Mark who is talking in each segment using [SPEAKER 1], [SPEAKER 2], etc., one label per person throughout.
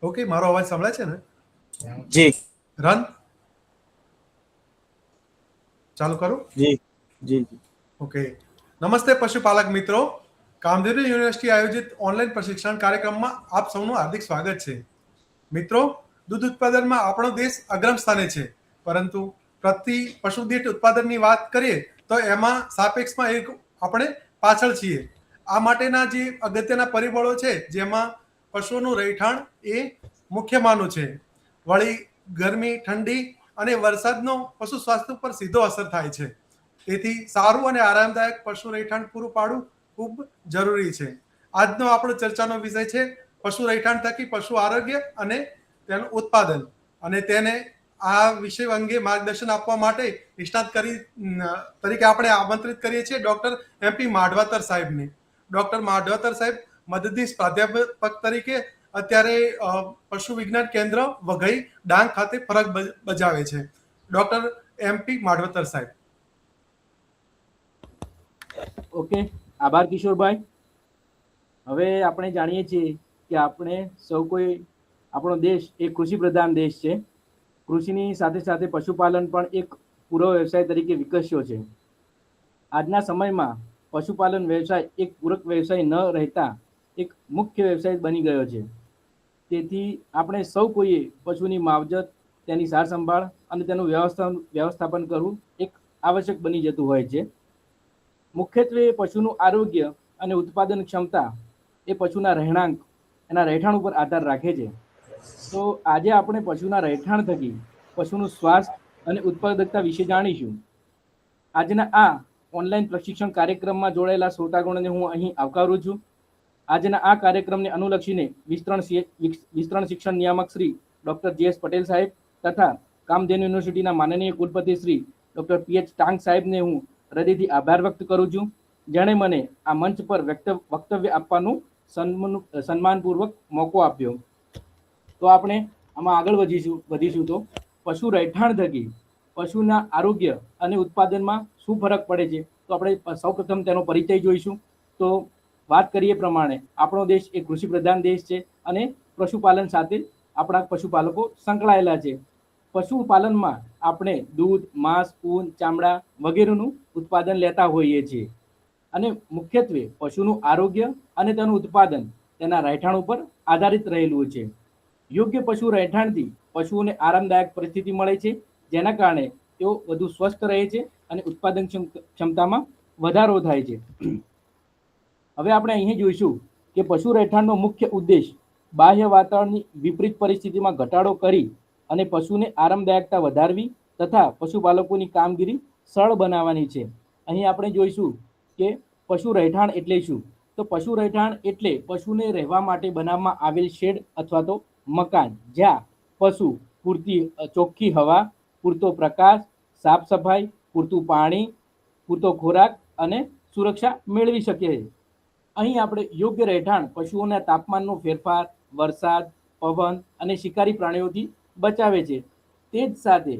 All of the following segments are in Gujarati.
[SPEAKER 1] ઓકે, મારો અવાજ સંભળાય છે ને?
[SPEAKER 2] જી
[SPEAKER 1] રન ચાલુ કરું?
[SPEAKER 2] જી જી
[SPEAKER 1] ઓકે. નમસ્તે પશુપાલક મિત્રો. કામધેનુ યુનિવર્સિટી આયોજિત ઓનલાઈન પ્રશિક્ષણ કાર્યક્રમમાં આપ સૌનું હાર્દિક સ્વાગત છે. મિત્રો, દૂધ ઉત્પાદનમાં આપણો દેશ અગ્રમ સ્થાને છે, પરંતુ પ્રતિ પશુ દીઠ ઉત્પાદનની વાત કરીએ તો એમાં સાપેક્ષમાં એક આપણે પાછળ છીએ. આ માટેના જે અગત્યના પરિબળો છે, જેમાં પશુઓનું રહેઠાણ એ મુખ્ય માનું છે. વળી ગરમી, ઠંડી અને વરસાદનો પશુ સ્વાસ્થ્ય પર સીધો અસર થાય છે. તેથી સારું અને આરામદાયક પશુ રહેઠાણ પૂરું પાડવું ખૂબ જરૂરી છે. આજનો આપણો ચર્ચાનો વિષય છે પશુ રહેઠાણ થકી પશુ આરોગ્ય અને તેનું ઉત્પાદન. અને તેને આ વિષય અંગે માર્ગદર્શન આપવા માટે નિષ્ણાત તરીકે આપણે આમંત્રિત કરીએ છીએ ડોક્ટર MP માઢવાતર સાહેબને. ડોક્ટર માઢવાતર સાહેબ મદદનીશ પ્રાધ્યાપક તરીકે અત્યારે પશુ વિજ્ઞાન કેન્દ્ર વઘઈ ડાંગ ખાતે ફરજ બજાવે છે. ડોક્ટર MP માઢવાતર સાહેબ.
[SPEAKER 3] ઓકે, આભાર કિશોરભાઈ. હવે આપણે જાણીએ છીએ કે આપણે સૌ કોઈ, આપણો દેશ એક કૃષિ પ્રધાન દેશ છે. કૃષિની સાથે સાથે પશુપાલન પણ એક પૂરો વ્યવસાય તરીકે વિકસ્યો છે. આજના સમયમાં પશુપાલન વ્યવસાય એક પૂરક વ્યવસાય ન રહેતા એક મુખ્ય વ્યવસાય બની ગયો છે. તેથી આપણે સૌ કોઈએ પશુની માવજત, તેની સાર સંભાળ અને તેનું વ્યવસ્થાપન કરવું એક આવશ્યક બની જતું હોય છે. મુખ્યત્વે પશુનું આરોગ્ય અને ઉત્પાદન ક્ષમતા એ પશુના એના રહેઠાણ ઉપર આધાર રાખે છે. તો આજે આપણે પશુના રહેઠાણ થકી પશુનું સ્વાસ્થ્ય અને ઉત્પાદકતા વિશે જાણીશું. આજના આ ઓનલાઈન પ્રશિક્ષણ કાર્યક્રમમાં જોડાયેલા શ્રોતાગણોને હું અહીં આવકારું છું. આજના આ કાર્યક્રમને અનુલક્ષીને વિસ્તરણ શિક્ષણ નિયામક શ્રી ડોક્ટર JS પટેલ સાહેબ તથા કામધેનુ યુનિવર્સિટીના માનનીય કુલપતિ શ્રી ડોક્ટર PH ટાંગ સાહેબને હું હૃદયથી આભાર વ્યક્ત કરું છું, જેણે મને આ મંચ પર વક્તવ્ય આપવાનું સન્માનપૂર્વક મોકો આપ્યો. તો આપણે આમાં આગળ વધીશું તો પશુ રહેઠાણ થકી પશુના આરોગ્ય અને ઉત્પાદનમાં શું ફરક પડે છે, તો આપણે સૌપ્રથમ તેનો પરિચય જોઈશું. તો વાત કરીએ પ્રમાણે આપણો દેશ એક કૃષિ પ્રધાન દેશ છે અને પશુપાલન સાથે આપણા પશુપાલકો સંકળાયેલા છે. પશુપાલનમાં આપણે દૂધ, માંસ, ઊન, ચામડા વગેરેનું ઉત્પાદન લેતા હોઈએ છીએ. અને મુખ્યત્વે પશુનું આરોગ્ય અને તેનું ઉત્પાદન તેના રહેઠાણ ઉપર આધારિત રહેલું છે. યોગ્ય પશુ રહેઠાણથી પશુઓને આરામદાયક પરિસ્થિતિ મળે છે, જેના કારણે તેઓ વધુ સ્વસ્થ રહે છે અને ઉત્પાદન ક્ષમતામાં વધારો થાય છે. હવે આપણે અહીં જોઈશું કે પશુ રહેઠાણનો મુખ્ય ઉદ્દેશ બાહ્ય વાતાવરણની વિપરીત પરિસ્થિતિમાં ઘટાડો કરી અને પશુને આરામદાયકતા વધારવી તથા પશુપાલકોની કામગીરી સરળ બનાવવાની છે. અહીં આપણે જોઈશું કે પશુ રહેઠાણ એટલે શું. તો પશુ રહેઠાણ એટલે પશુને રહેવા માટે બનાવવામાં આવેલ શેડ અથવા તો મકાન, જ્યાં પશુ પૂરતી ચોખ્ખી હવા, પૂરતો પ્રકાશ, સાફ સફાઈ, પૂરતું પાણી, પૂરતો ખોરાક અને સુરક્ષા મેળવી શકે. અહીં આપણે યોગ્ય રહેઠાણ પશુઓના તાપમાનનો ફેરફાર, વરસાદ, પવન અને શિકારી પ્રાણીઓથી બચાવે છે. તે જ સાથે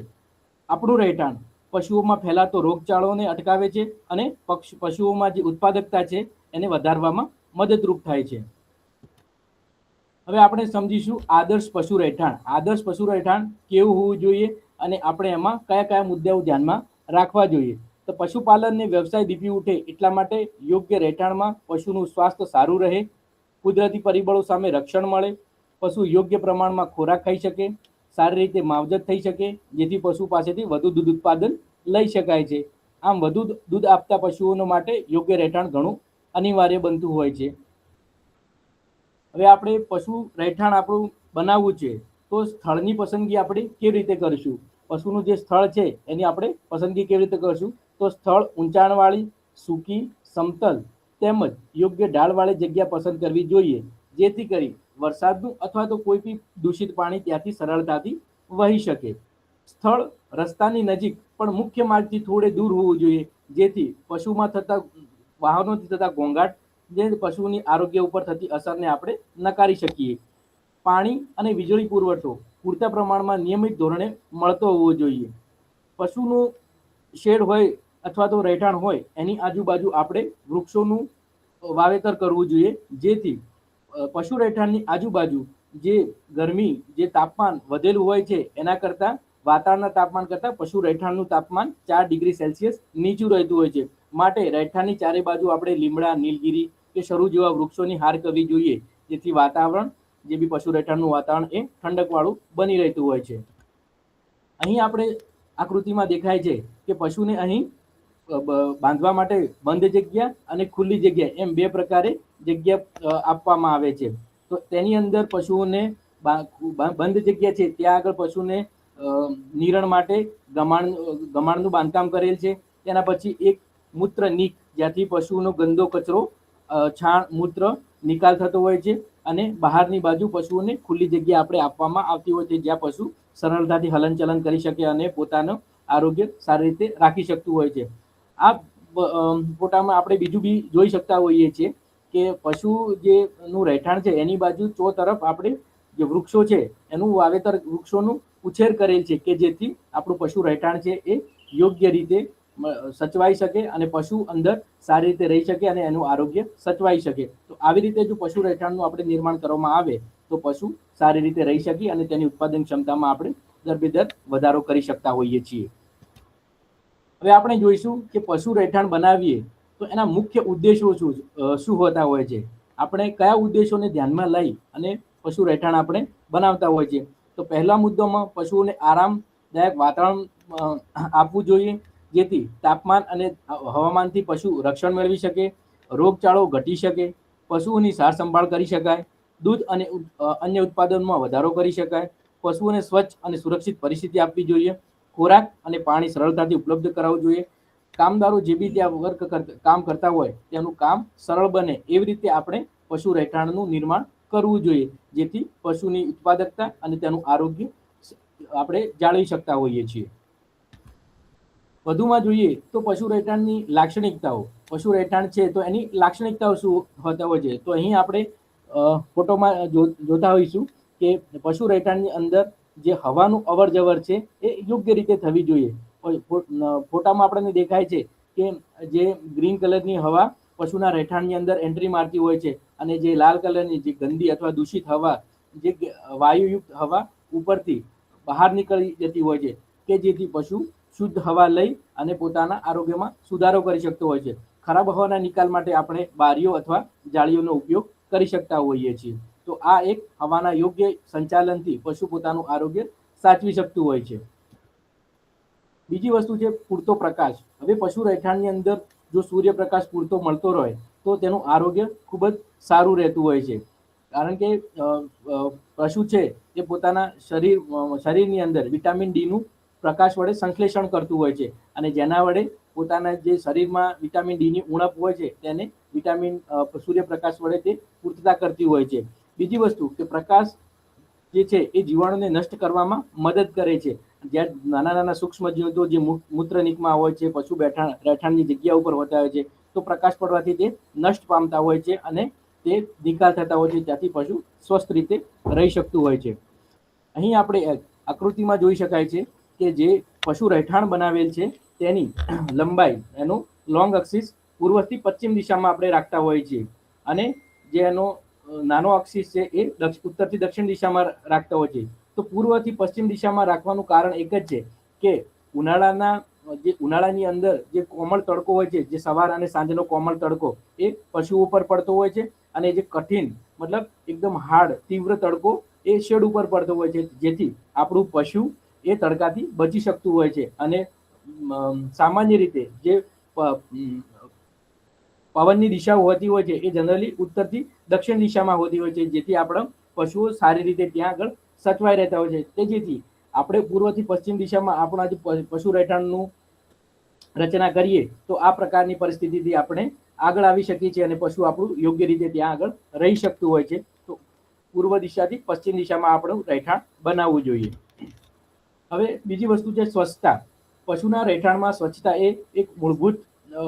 [SPEAKER 3] આપણું રહેઠાણ પશુઓમાં ફેલાતો રોગચાળોને અટકાવે છે અને પશુઓમાં જે ઉત્પાદકતા છે એને વધારવામાં મદદરૂપ થાય છે. હવે આપણે સમજીશું આદર્શ પશુ રહેઠાણ. આદર્શ પશુ રહેઠાણ કેવું હોવું જોઈએ અને આપણે એમાં કયા કયા મુદ્દાઓ ધ્યાનમાં રાખવા જોઈએ. તો પશુપાલનને વ્યવસાય દીપી ઉઠે એટલા માટે યોગ્ય રહેઠાણમાં પશુનું સ્વાસ્થ્ય સારું રહે, કુદરતી પરિબળો સામે રક્ષણ મળે, પશુ યોગ્ય પ્રમાણમાં ખોરાક ખાઈ શકે, સારી રીતે માવજત થઈ શકે, જેથી પશુ પાસેથી વધુ દૂધ ઉત્પાદન લઈ શકાય છે. આમ વધુ દૂધ આપતા પશુઓ માટે યોગ્ય રહેઠાણ ઘણું અનિવાર્ય બનતું હોય છે. હવે આપણે પશુ રહેઠાણ આપણું બનાવવું છે તો સ્થળની પસંદગી આપણે કેવી રીતે કરીશું. પશુનું જે સ્થળ છે એની આપણે પસંદગી કેવી રીતે કરીશું. તો સ્થળ ઊંચાણવાળી, સૂકી, સમતલ તેમજ યોગ્ય ઢાળવાળી જગ્યા પસંદ કરવી જોઈએ, જેથી કરી વરસાદનું અથવા તો કોઈ બી દૂષિત પાણી ત્યાંથી સરળતાથી વહી શકે. સ્થળ રસ્તાની નજીક પણ મુખ્ય માર્ગથી થોડે દૂર હોવું જોઈએ, જેથી પશુમાં થતા વાહનોથી થતા ઘોંઘાટ જે પશુની આરોગ્ય ઉપર થતી અસરને આપણે નકારી શકીએ. પાણી અને વીજળી પુરવઠો પૂરતા પ્રમાણમાં નિયમિત ધોરણે મળતો હોવો જોઈએ. પશુનું શેડ હોય અથવા તો રહેઠાણ હોય એની આજુબાજુ આપણે વૃક્ષોનું વાવેતર કરવું જોઈએ, જેથી પશુ રહેઠાણની આજુબાજુ જે ગરમી જે તાપમાન વધેલું હોય છે એના કરતાં વાતાવરણના તાપમાન કરતાં પશુ રહેઠાણનું તાપમાન 4 ડિગ્રી સેલ્સિયસ નીચું રહેતું હોય છે. માટે રહેઠાણની ચારે બાજુ આપણે લીમડા, નીલગીરી કે શરૂ જેવા વૃક્ષોની હાર કરવી જોઈએ, જેથી વાતાવરણ જે બી પશુ રહેઠાણનું વાતાવરણ એ ઠંડકવાળું બની રહેતું હોય છે. અહીં આપણે આકૃતિમાં દેખાય છે કે પશુને અહીં બાંધવા માટે બંધ જગ્યા અને ખુલ્લી જગ્યા એમ બે પ્રકારે જગ્યા આપવામાં આવે છે. તો તેની અંદર પશુઓને બંધ જગ્યા છે ત્યાં આગળ પશુને નિરણ માટે ગમાણનું બાંધકામ કરેલ છે. તેના પછી એક મૂત્ર નીક, જ્યાંથી પશુનો ગંદો કચરો, છાણ, મૂત્ર નિકાલ થતો હોય છે, અને બહારની બાજુ પશુઓને ખુલ્લી જગ્યા આપણે આપવામાં આવતી હોય છે, જ્યાં પશુ સરળતાથી હલનચલન કરી શકે અને પોતાનું આરોગ્ય સારી રીતે રાખી શકતું હોય છે. આ ફોટામાં આપણે બીજું બી જોઈ શકતા હોઈએ છીએ કે પશુ જે નું રહેઠાણ છે એની બાજુ ચો તરફ આપણે જે વૃક્ષો છે એનું વાવેતર, વૃક્ષોનું ઉછેર કરેલ છે કે જેથી આપણું પશુ રહેઠાણ છે એ યોગ્ય રીતે સચવાઈ શકે અને પશુ અંદર સારી રીતે રહી શકે અને એનું આરોગ્ય સચવાઈ શકે. તો આવી રીતે જો પશુ રહેઠાણનું આપણે નિર્માણ કરવામાં આવે તો પશુ સારી રીતે રહી શકે અને તેની ઉત્પાદન ક્ષમતામાં આપણે દર વધારો કરી શકતા હોઈએ છીએ. હવે આપણે જોઈશું કે પશુ રહેઠાણ બનાવીએ તો એના મુખ્ય ઉદ્દેશો શું હોતા હોય છે. આપણે કયા ઉદ્દેશોને ધ્યાનમાં લઈ અને પશુ રહેઠાણ આપણે બનાવતા હોય છે. તો પહેલા મુદ્દામાં પશુઓને આરામદાયક વાતાવરણ આપવું જોઈએ, જેથી તાપમાન અને હવામાનથી પશુ રક્ષણ મેળવી શકે, રોગચાળો ઘટી શકે, પશુઓની સાર સંભાળ કરી શકાય, દૂધ અને અન્ય ઉત્પાદનમાં વધારો કરી શકાય, પશુઓને સ્વચ્છ અને સુરક્ષિત પરિસ્થિતિ આપવી જોઈએ, ખોરાક અને પાણી સરળતાથી ઉપલબ્ધ કરાવવું જોઈએ, કામદારો જે બી ત્યાં કામ કરતા હોય તેનું કામ સરળ બને એવી રીતે આપણે પશુ રહેઠાણનું નિર્માણ કરવું જોઈએ, જેથી પશુની ઉત્પાદકતા અને તેનું આરોગ્ય આપણે જાળવી શકતા હોઈએ છીએ. વધુમાં જોઈએ તો પશુ રહેઠાણની લાક્ષણિકતાઓ. પશુ રહેઠાણ છે તો એની લાક્ષણિકતાઓ શું હોતા હોય છે. તો અહીં આપણે ફોટોમાં જોતા હોઈશું કે પશુ રહેઠાણની અંદર જે હવાનું અવર જવર છે એ યોગ્ય રીતે થવી જોઈએ. ફોટામાં આપણને દેખાય છે કે જે ગ્રીન કલરની હવા પશુના રહેઠાણની અંદર એન્ટ્રી મારતી હોય છે અને જે લાલ કલરની જે ગંદી અથવા દૂષિત હવા, જે વાયુયુક્ત હવા ઉપરથી બહાર નીકળી જતી હોય છે કે જેથી પશુ શુદ્ધ હવા લઈ અને પોતાના આરોગ્યમાં સુધારો કરી શકતો હોય છે. ખરાબ હવાના નિકાલ માટે આપણે બારીઓ અથવા જાળીઓનો ઉપયોગ કરી શકતા હોઈએ છીએ. તો આ એક હવાના યોગ્ય સંચાલનથી પશુ પોતાનું આરોગ્ય સાચવી શકતું હોય છે. બીજી વસ્તુ છે પૂરતો પ્રકાશ. હવે પશુ રહેઠાણની અંદર જો સૂર્યપ્રકાશ પૂરતો મળતો રહે તો તેનું આરોગ્ય ખૂબ જ સારું રહેતું હોય છે, કારણ કે પશુ છે એ પોતાના શરીરની અંદર વિટામિન ડીનું પ્રકાશ વડે સંશ્લેષણ કરતું હોય છે અને જેના વડે પોતાના જે શરીરમાં વિટામિન ડીની ઉણપ હોય છે તેને સૂર્યપ્રકાશ વડે તે પૂર્તતા કરતી હોય છે. બીજી વસ્તુ કે પ્રકાશ જે છે એ જીવાણુને નષ્ટ કરવામાં મદદ કરે છે. જ્યાં નાના નાના સૂક્ષ્મ જીવો જે મૂત્રનિકમાં હોય છે, પશુ રહેઠાણની જગ્યા ઉપર હોતા હોય છે, તો પ્રકાશ પડવાથી તે નષ્ટ પામતા હોય છે અને તે નિકાલ થતા હોય છે, ત્યાંથી પશુ સ્વસ્થ રીતે રહી શકતું હોય છે. અહીં આપણે આકૃતિમાં જોઈ શકાય છે કે જે પશુ રહેઠાણ બનાવેલ છે તેની લંબાઈ, એનો લોંગ અક્ષિસ પૂર્વથી પશ્ચિમ દિશામાં આપણે રાખતા હોઈએ છીએ અને જે એનો નાનો અક્ષિસ છે એ ઉત્તરથી દક્ષિણ દિશામાં રાખતા હોય છે. તો પૂર્વથી પશ્ચિમ દિશામાં રાખવાનું કારણ એક જ છે કે ઉનાળાની અંદર જે કોમળ તડકો હોય છે, જે સવાર અને સાંજનો કોમળ તડકો એ પશુ ઉપર પડતો હોય છે અને જે કઠિન મતલબ એકદમ હાર્ડ તીવ્ર તડકો એ શેડ ઉપર પડતો હોય છે, જેથી આપણું પશુ એ તડકાથી બચી શકતું હોય છે. અને સામાન્ય રીતે જે પવનની દિશાઓ હોતી હોય છે એ જનરલી ઉત્તરથી દક્ષિણ દિશામાં હોતી હોય છે, જેથી આપણા પશુઓ સારી રીતે ત્યાં આગળ સચવાઈ રહેતા હોય છે. તે જેથી આપણે પૂર્વથી પશ્ચિમ દિશામાં આપણા જે પશુ રહેઠાણનું રચના કરીએ તો આ પ્રકારની પરિસ્થિતિથી આપણે આગળ આવી શકીએ છીએ અને પશુ આપણું યોગ્ય રીતે ત્યાં આગળ રહી શકતું હોય છે. તો પૂર્વ દિશાથી પશ્ચિમ દિશામાં આપણું રહેઠાણ બનાવવું જોઈએ. હવે બીજી વસ્તુ છે સ્વચ્છતા. પશુના રહેઠાણમાં સ્વચ્છતા એ એક મૂળભૂત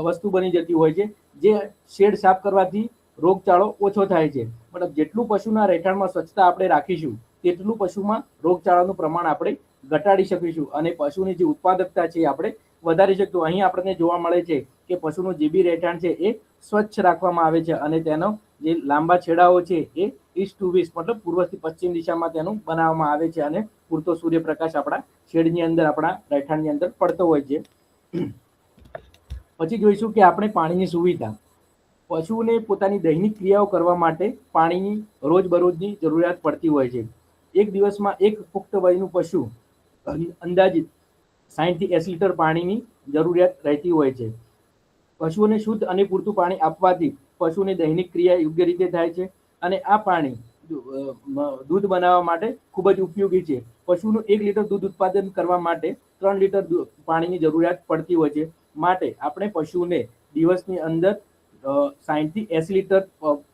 [SPEAKER 3] વસ્તુ બની જતી હોય છે, જે શેડ સાફ કરવાથી રોગચાળો ઓછો થાય છે. મતલબ જેટલું પશુના રહેઠાણમાં સ્વચ્છતા આપણે રાખીશું તેટલું પશુમાં રોગચાળાનું પ્રમાણ આપણે ઘટાડી શકીશું અને પશુની જે ઉત્પાદકતા છે આપણે વધારી શકશું. અહીં આપણને જોવા મળે છે કે પશુનું જે બી રહેઠાણ છે એ સ્વચ્છ રાખવામાં આવે છે અને તેનો જે લાંબા છેડાઓ છે એ ઈસ્ટ ટુ વેસ્ટ મતલબ પૂર્વથી પશ્ચિમ દિશામાં તેનું બનાવવામાં આવે છે અને પૂરતો સૂર્યપ્રકાશ આપણા શેડની અંદર, આપણા રહેઠાણની અંદર પડતો હોય છે. પછી જોઈશું કે આપણે પાણીની સુવિધા. પશુઓને પોતાની દૈનિક ક્રિયાઓ કરવા માટે પાણીની રોજબરોજની જરૂરિયાત પડતી હોય છે. એક દિવસમાં એક પુખ્ત વયનું પશુ અંદાજિત 60 થી 80 લીટર પાણીની જરૂરિયાત રહેતી હોય છે. પશુઓને શુદ્ધ અને પૂરતું પાણી આપવાથી પશુની દૈનિક ક્રિયા યોગ્ય રીતે થાય છે અને આ પાણી દૂધ બનાવવા માટે ખૂબ જ ઉપયોગી છે. પશુનું 1 લીટર દૂધ ઉત્પાદન કરવા માટે 3 લીટર પાણીની જરૂરિયાત પડતી હોય છે. માટે આપણે પશુને દિવસની અંદર 60 થી 80 લીટર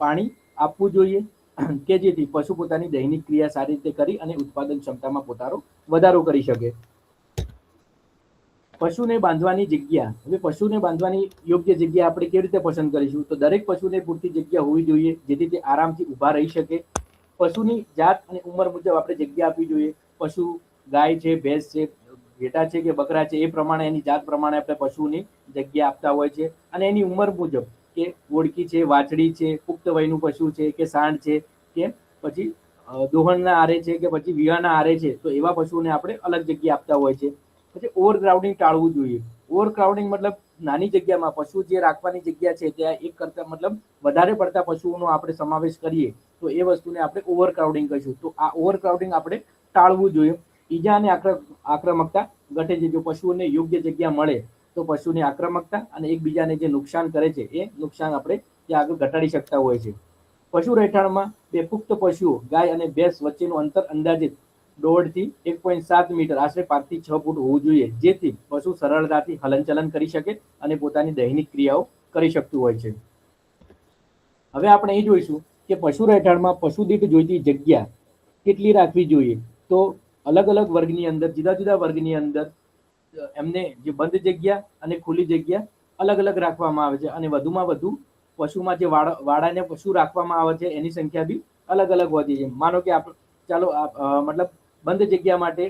[SPEAKER 3] પાણી આપવું જોઈએ કે જેથી પશુ પોતાની દૈનિક ક્રિયા સારી રીતે કરી અને ઉત્પાદન ક્ષમતામાં પોતાનો વધારો કરી શકે. પશુને બાંધવાની જગ્યા. હવે પશુને બાંધવાની યોગ્ય જગ્યા આપણે કેવી રીતે પસંદ કરીશું? તો દરેક પશુને પૂરતી જગ્યા હોવી જોઈએ જેથી તે આરામથી ઊભા રહી શકે. પશુની જાત અને ઉંમર મુજબ આપણે જગ્યા આપવી જોઈએ. પશુ ગાય છે, ભેંસ છે, ઘેટા છે કે બકરા છે, એ પ્રમાણે એની જાત પ્રમાણે આપણે પશુની જગ્યા આપતા હોય છે અને એની ઉંમર મુજબ કે ઓળકી છે, વાછડી છે, પુખ્ત વયનું પશુ છે કે સાંડ છે કે પછી દોહણના આરે છે કે પછી વિયાના આરે છે, તો એવા પશુઓને આપણે અલગ જગ્યા આપતા હોય છે. પછી ઓવરક્રાઉડિંગ ટાળવું જોઈએ. ઓવરક્રાઉડિંગ મતલબ નાની જગ્યામાં પશુ જે રાખવાની જગ્યા છે ત્યાં એક કરતા મતલબ વધારે પડતા પશુઓનો આપણે સમાવેશ કરીએ તો એ વસ્તુને આપણે ઓવરક્રાઉડિંગ કહીશું. તો આ ઓવરક્રાઉડિંગ આપણે ટાળવું જોઈએ. ઈજા અને આક્રમકતા ઘટે છે. જો પશુઓને યોગ્ય જગ્યા મળે તો પશુની આક્રમકતા અને એકબીજાને જે નુકસાન કરે છે એ નુકસાન આપણે ત્યાં આગળ ઘટાડી શકતા હોય છે. પશુ રહેઠાણમાં બે પુખ્ત પશુઓ ગાય અને ભેંસ વચ્ચેનું અંતર અંદાજિત 1.5 થી 1.7 મીટર આશરે 5 થી 6 ફૂટ હોવું જોઈએ જેથી પશુ સરળતાથી હલનચલન કરી શકે અને પોતાની દૈનિક ક્રિયાઓ કરી શકતું હોય છે. હવે આપણે એ જોઈશું કે પશુ રહેઠાણમાં પશુ દીઠ જોઈતી જગ્યા કેટલી રાખવી જોઈએ. તો અલગ અલગ વર્ગની અંદર, જુદા જુદા વર્ગની અંદર એમને જે બંધ જગ્યા અને ખુલ્લી જગ્યા અલગ અલગ રાખવામાં આવે છે અને વધુમાં વધુ પશુમાં જે વાડાને પશુ રાખવામાં આવે છે એની સંખ્યા બી અલગ અલગ હોતી છે. માનો કે ચાલો મતલબ બંધ જગ્યા માટે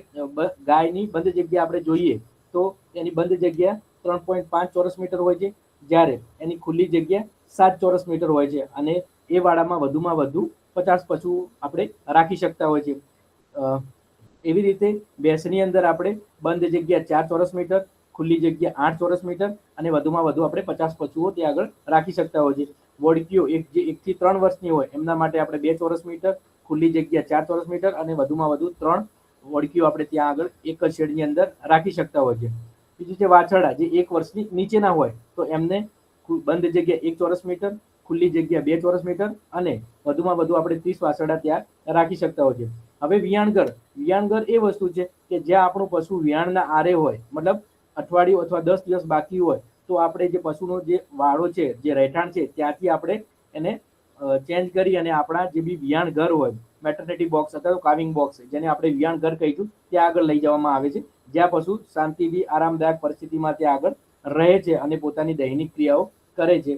[SPEAKER 3] ગાયની બંધ જગ્યા આપણે જોઈએ તો એની બંધ જગ્યા 3.5 ચોરસ મીટર હોય છે, જ્યારે એની ખુલ્લી જગ્યા 7 ચોરસ મીટર હોય છે અને એ વાડામાં વધુમાં વધુ 50 પશુ આપણે રાખી શકતા હોય છે. એવી રીતે ભેંસની અંદર આપણે બંધ જગ્યા 4 ચોરસ મીટર, ખુલ્લી જગ્યા 8 ચોરસ મીટર અને વધુમાં વધુ આપણે 50 પશુઓ ત્યાં આગળ રાખી શકતા હોય છે. વોડકીઓ જે 1 થી 3 વર્ષની હોય એમના માટે આપણે 2 ચોરસ મીટર, ખુલ્લી જગ્યા 4 ચોરસ મીટર અને વધુમાં વધુ 3 વોડકીઓ આપણે ત્યાં આગળ એક જ શેડની અંદર રાખી શકતા હોય છે. બીજું છે વાછરડા જે 1 વર્ષની નીચેના હોય તો એમને બંધ જગ્યા 1 ચોરસ મીટર, ખુલ્લી જગ્યા 2 ચોરસ મીટર અને વધુમાં વધુ આપણે 30 વાછરડા ત્યાં રાખી શકતા હોય છે. હવે વિયાણઘર એ વસ્તુ છે કે જ્યાં આપણું પશુ વિયાણના આરે હોય, મતલબ અઠવાડિયું અથવા 10 દિવસ બાકી હોય તો આપણે જે પશુનો જે વાડો છે, જે રહેઠાણ છે ત્યાંથી આપણે એને ચેન્જ કરી અને આપણા જે બી વિયાણ ઘર હોય, મેટર્નિટી બોક્સ અથવા કાવિંગ બોક્સ જેને આપણે વિયાણ ઘર કહીશું ત્યાં આગળ લઈ જવામાં આવે છે, જ્યાં પશુ શાંતિથી આરામદાયક પરિસ્થિતિમાં ત્યાં આગળ રહે છે અને પોતાની દૈનિક ક્રિયાઓ કરે છે.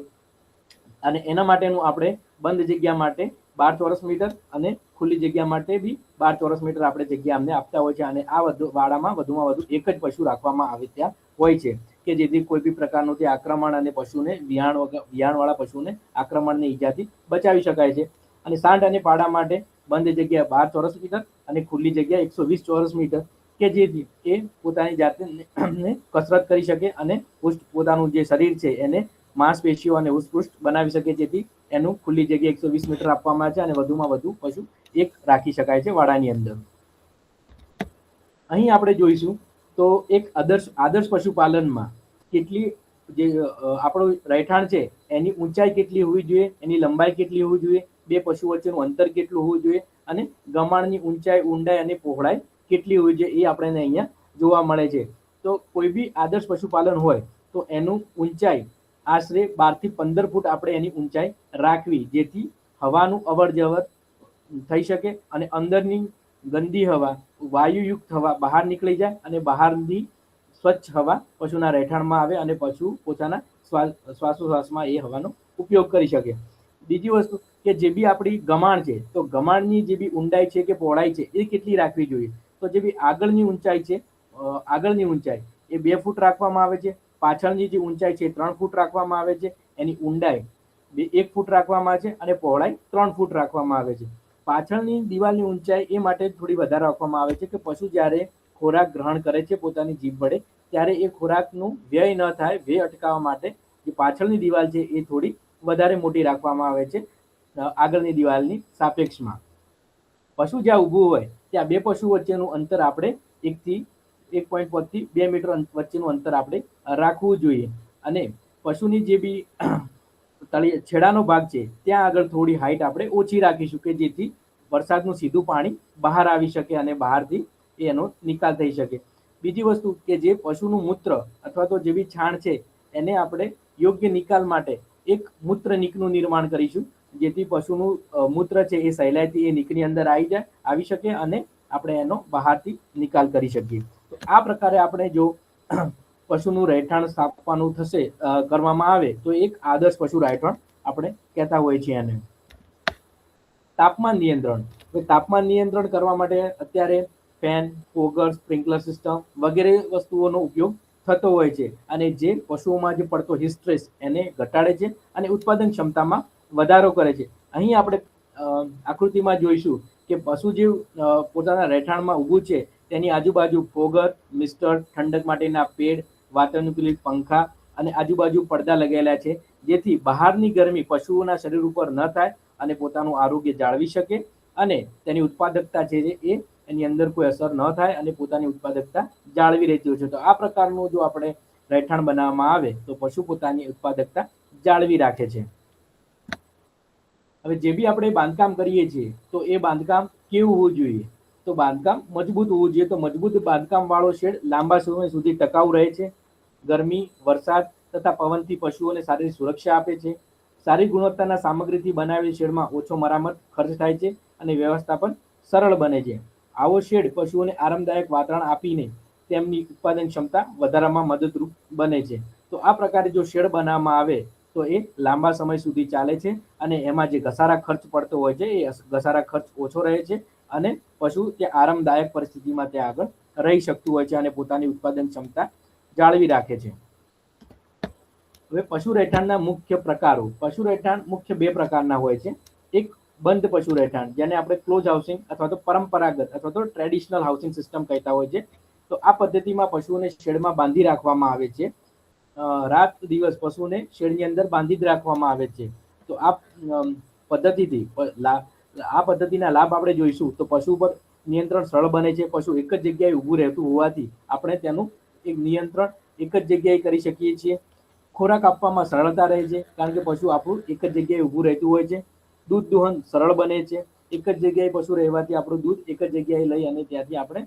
[SPEAKER 3] અને એના માટેનું આપણે બંધ જગ્યા માટે 12 ચોરસ મીટર અને ખુલ્લી જગ્યા માટે બી 12 ચોરસ મીટર આપણે જગ્યા અમને આપતા હોય છે અને આ વાડામાં વધુમાં વધુ એક જ પશુ રાખવામાં આવે ત્યાં હોય છે કે જેથી કોઈ બી પ્રકારનું તે આક્રમણ અને પશુને વિયાણવાળા પશુને આક્રમણની ઈજાથી બચાવી શકાય છે. અને સાંઢ અને પાડા માટે બંધ જગ્યા 12 ચોરસ મીટર અને ખુલ્લી જગ્યા 120 ચોરસ મીટર કે જેથી એ પોતાની જાતને કસરત કરી શકે અને પોતાનું જે શરીર છે એને માંસપેશીઓ અને ઉત્કૃષ્ટ બનાવી શકે, જેથી એનું ખુલ્લી જગ્યા 120 મીટર આપવામાં આવે છે અને વધુમાં વધુ પશુ એક રાખી શકાય છે વાડાની અંદર. અહીં આપણે જોઈશું તો એક આદર્શ પશુપાલનમાં કેટલી જે આપણું રહેઠાણ છે એની ઊંચાઈ કેટલી હોવી જોઈએ, એની લંબાઈ કેટલી હોવી જોઈએ, બે પશુ વચ્ચેનું અંતર કેટલું હોવું જોઈએ અને ગમાણની ઊંચાઈ, ઊંડાઈ અને પહોળાઈ કેટલી હોવી જોઈએ એ આપણને અહીંયા જોવા મળે છે. તો કોઈ બી આદર્શ પશુપાલન હોય તો એનું ઊંચાઈ આશરે 12 થી 15 ફૂટ આપણે એની ઊંચાઈ રાખવી જેથી હવાનું અવર જવર થઈ શકે અને અંદરની ગંદી હવા, વાયુયુક્ત હવા બહાર નીકળી જાય અને બહારની સ્વચ્છ હવા પશુના રહેઠાણમાં આવે અને પશુ પોતાના શ્વાસોશ્વાસમાં એ હવાનો ઉપયોગ કરી શકે. બીજી વસ્તુ કે જે બી આપણી ગમાણ છે તો ગમાણની જે બી ઊંડાઈ છે કે પહોળાઈ છે એ કેટલી રાખવી જોઈએ. તો જે બી આગળની ઊંચાઈ છે, આગળની ઊંચાઈ એ 2 ફૂટ રાખવામાં આવે છે, પાછળની જે ઊંચાઈ છે 3 ફૂટ રાખવામાં આવે છે, એની ઊંડાઈ 1 ફૂટ રાખવામાં આવે છે અને પહોળાઈ 3 ફૂટ રાખવામાં આવે છે. પાછળની દિવાલની ઊંચાઈ એ માટે થોડી વધારે રાખવામાં આવે છે કે પશુ જ્યારે ખોરાક ગ્રહણ કરે છે પોતાની જીભ વડે, ત્યારે એ ખોરાકનું વ્યય ન થાય, વ્યય અટકાવવા માટે જે પાછળની દિવાલ છે એ થોડી વધારે મોટી રાખવામાં આવે છે આગળની દિવાલની સાપેક્ષમાં. પશુ જ્યાં ઊભું હોય ત્યાં બે પશુ વચ્ચેનું અંતર આપણે 1.5 થી 2 મીટર વચ્ચેનું અંતર આપણે રાખવું જોઈએ. અને પશુની જે બી છેડાનો ભાગ છે ત્યાં આગળ થોડી હાઈટ આપણે ઓછી રાખીશું કે જેથી વરસાદનું સીધું પાણી બહાર આવી શકે અને બહારથી એનો નિકાલ થઈ શકે. બીજી વસ્તુ કે જે પશુનું મૂત્ર અથવા તો જે બી છાણ છે એને આપણે યોગ્ય નિકાલ માટે એક મૂત્ર નીકનું નિર્માણ કરીશું, જેથી પશુનું મૂત્ર છે એ સહેલાઈથી એ નીકની અંદર આવી શકે અને આપણે એનો બહારથી નિકાલ કરી શકીએ. તો આ પ્રકારે આપણે જો પશુનું રહેઠાણ સ્થાપવાનું થશે કરવામાં આવે તો એક આદર્શ પશુ રહેઠાણ આપણે કહેતા હોઈએ છીએ એને. તાપમાન નિયંત્રણ. તાપમાન નિયંત્રણ કરવા માટે અત્યારે ફેન, ફોગર, સ્પ્રિંકલર સિસ્ટમ વગેરે વસ્તુઓનો ઉપયોગ થતો હોય છે અને જે પશુઓમાં જે પડતો હીટ સ્ટ્રેસ એને ઘટાડે છે અને ઉત્પાદન ક્ષમતામાં વધારો કરે છે. અહીં આપણે આકૃતિમાં જોઈશું કે પશુ જે પોતાના રહેઠાણમાં ઊભું છે તેની આજુબાજુ ફોગર, મિસ્ટર, ઠંડક માટેના પેડ, વાતાનુકૂલિત પંખા અને આજુબાજુ પડદા લગાવેલા છે, જેથી બહારની ગરમી પશુઓના શરીર ઉપર ન થાય અને પોતાનું આરોગ્ય જાળવી શકે અને તેની ઉત્પાદકતા છે એ એની અંદર કોઈ અસર ન થાય અને પોતાની ઉત્પાદકતા જાળવી રહેતી હોય છે. તો આ પ્રકારનું જો આપણે રહેઠાણ બનાવવામાં આવે તો પશુ પોતાની ઉત્પાદકતા જાળવી રાખે છે. હવે જે બી આપણે બાંધકામ કરીએ છીએ તો એ બાંધકામ કેવું હોવું જોઈએ? તો બાંધકામ મજબૂત હોવું જોઈએ. તો મજબૂત બાંધકામ વાળો શેડ લાંબા સમય સુધી ટકાઉ રહે છે, ગરમી, વરસાદ તથા પવનથી પશુઓને સારી સુરક્ષા આપે છે. સારી ગુણવત્તાના સામગ્રીથી બનાવેલ શેડમાં ઓછો મરામત ખર્ચ થાય છે અને વ્યવસ્થાપન સરળ બને છે. આવો શેડ પશુઓને આરામદાયક વાતાવરણ આપીને તેમની ઉત્પાદન ક્ષમતા વધારવામાં મદદરૂપ બને છે. તો આ પ્રકારે જો શેડ બનાવવામાં આવે તો એ લાંબા સમય સુધી ચાલે છે અને એમાં જે ઘસારા ખર્ચ પડતો હોય છે એ ઘસારા ખર્ચ ઓછો રહે છે અને પશુ તે આરામદાયક પરિસ્થિતિમાં ત્યાં આગળ રહી શકતું હોય છે અને પોતાની ઉત્પાદન ક્ષમતા જાળવી રાખે છે. હવે પશુ રહેઠાણના મુખ્ય પ્રકારો. પશુ રહેઠાણ મુખ્ય બે પ્રકારના હોય છે. એક બંધ પશુ રહેઠાણ, જેને આપણે ક્લોઝ હાઉસિંગ અથવા તો પરંપરાગત અથવા તો ટ્રેડિશનલ હાઉસિંગ સિસ્ટમ કહેતા હોય છે. તો આ પદ્ધતિમાં પશુઓને શેડમાં બાંધી રાખવામાં આવે છે. રાત દિવસ પશુને શેડની અંદર બાંધી જ રાખવામાં આવે છે. તો આ પદ્ધતિથી આ પદ્ધતિના લાભ આપણે જોઈશું તો પશુ પર નિયંત્રણ સરળ બને છે. પશુ એક જ જગ્યાએ ઊભું રહેતું હોવાથી આપણે તેનું એક નિયંત્રણ એક જ જગ્યાએ કરી શકીએ છીએ. ખોરાક આપવામાં સરળતા રહે છે કારણ કે પશુ આપણું એક જ જગ્યાએ ઊભું રહેતું હોય છે. દૂધ દોહન સરળ બને છે. એક જ જગ્યાએ પશુ રહેવાથી આપણું દૂધ એક જ જગ્યાએ લઈ અને ત્યાંથી આપણે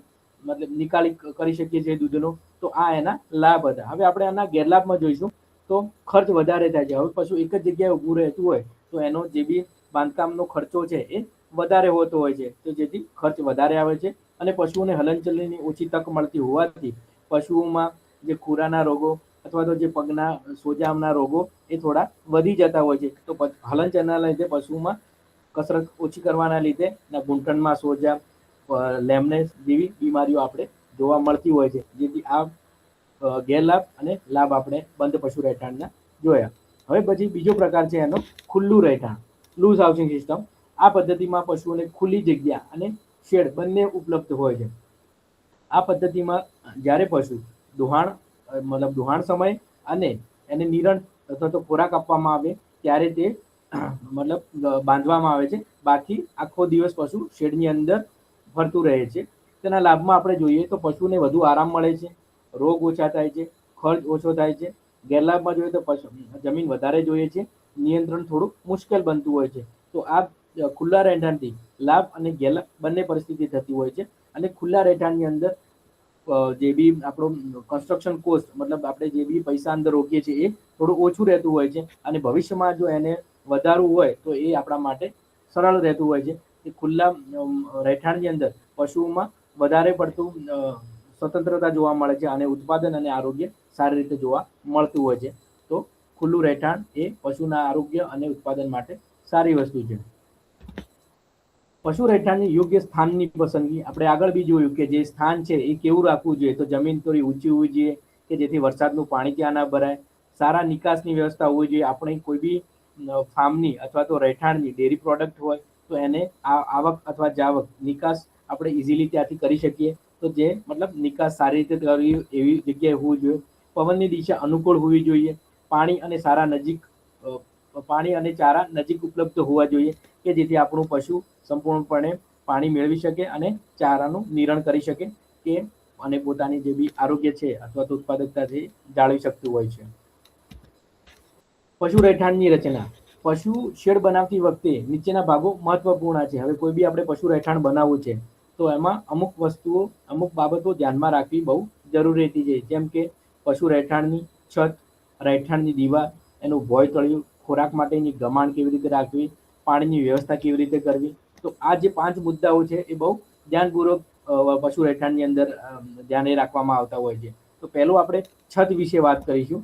[SPEAKER 3] નિકાલ કરી શકીએ છીએ દૂધનો. તો આ એના લાભ હતા. હવે આપણે આના ગેરલાભમાં જોઈશું તો ખર્ચ વધારે થાય છે. હવે પશુ એક જ જગ્યાએ ઊભું રહેતું હોય તો એનો જે બી બાંધકામનો ખર્ચો છે એ વધારે હોતો હોય છે, તો જેથી ખર્ચ વધારે આવે છે અને પશુઓને હલનચલનની ઓછી તક મળતી હોવાથી પશુઓમાં જે ખુરાના રોગો અથવા તો જે પગના સોજાના રોગો એ થોડા વધી જતા હોય છે. તો હલનચલનના લીધે પશુમાં કસરત ઓછી કરવાના લીધે ઘૂંટણમાં સોજા, લેમનેસ જેવી બીમારીઓ આપણે જોવા મળતી હોય છે. જેથી આ ગેરલાભ અને લાભ આપણે બંધ પશુ રહેઠાણના જોયા. હવે પછી બીજો પ્રકાર છે એનો ખુલ્લું રહેઠાણ, લૂઝ હાઉસિંગ સિસ્ટમ. આ પદ્ધતિમાં પશુઓને ખુલ્લી જગ્યા અને શેડ બંને ઉપલબ્ધ હોય છે. આ પદ્ધતિમાં જ્યારે પશુ દુહાણ સમય અને એને નિરણ અથવા તો ખોરાક આપવામાં આવે ત્યારે તે બાંધવામાં આવે છે. બાકી આખો દિવસ પશુ શેડની અંદર ફરતું રહે છે. તેના લાભમાં આપણે જોઈએ તો પશુને વધુ આરામ મળે છે, રોગ ઓછા થાય છે, ખર્ચ ઓછો થાય છે. ગેરલાભમાં જોઈએ તો જમીન વધારે જોઈએ છે, નિયંત્રણ થોડું મુશ્કેલ બનતું હોય છે. તો આ ખુલ્લા રહેઠાણથી લાભ અને ગેરલાભ બંને પરિસ્થિતિ થતી હોય છે. અને ખુલ્લા રહેઠાણની અંદર જે બી આપણો કન્સ્ટ્રક્શન કોસ્ટ આપણે જે બી પૈસા અંદર રોકીએ છીએ એ થોડું ઓછું રહેતું હોય છે અને ભવિષ્યમાં જો એને વધારવું હોય તો એ આપણા માટે સરળ રહેતું હોય છે. એ ખુલ્લા રહેઠાણની અંદર પશુઓમાં વધારે પડતું સ્વતંત્રતા જોવા મળે છે અને ઉત્પાદન અને આરોગ્ય સારી રીતે જોવા મળતું હોય છે. તો ખુલ્લું રહેઠાણ એ પશુના આરોગ્ય અને ઉત્પાદન માટે સારી વસ્તુ છે. પશુ રહેઠાણની યોગ્ય સ્થાનની પસંદગી. આપણે આગળ બી જોયું કે જે સ્થાન છે એ કેવું રાખવું જોઈએ. તો જમીન થોડી ઊંચી હોવી જોઈએ કે જેથી વરસાદનું પાણી ત્યાં ના ભરાય. સારા નિકાસની વ્યવસ્થા હોવી જોઈએ. આપણે કોઈ બી ફાર્મની અથવા તો રહેઠાણની ડેરી પ્રોડક્ટ હોય તો એને આવક અથવા જાવક નિકાસ આપણે ઇઝીલી ત્યાંથી કરી શકીએ. તો જે મતલબ નિકાસ સારી રીતે કરવી એવી જગ્યાએ હોવું જોઈએ. પવનની દિશા અનુકૂળ હોવી જોઈએ. પાણી અને ચારા નજીક ઉપલબ્ધ હોવા જોઈએ કે જેથી આપણું પશુ સંપૂર્ણપણે પાણી મેળવી શકે અને ચારાનું નિરણ કરી શકે કે અને પોતાની જે બી આરોગ્ય છે અથવા તો ઉત્પાદકતા છે જાળવી શકતું હોય છે. પશુ રહેઠાણની રચના. પશુ શેડ બનાવતી વખતે નીચેના ભાગો મહત્વપૂર્ણ છે. હવે કોઈ બી આપણે પશુ રહેઠાણ બનાવવું છે તો એમાં અમુક બાબતો ધ્યાનમાં રાખવી બહુ જરૂરી છે. જેમ કે પશુ રહેઠાણની છત, રહેઠાણની દીવાલ, એનું ભોય તળિયું, ખોરાક માટેની ગમાણ કેવી રીતે રાખવી, પાણીની વ્યવસ્થા કેવી રીતે કરવી. તો આ જે 5 મુદ્દાઓ છે એ બહુ ધ્યાનપૂર્વક પશુ રહેઠાણની અંદર ધ્યાને રાખવામાં આવતા હોય છે. તો પહેલું આપણે છત વિશે વાત કરીશું.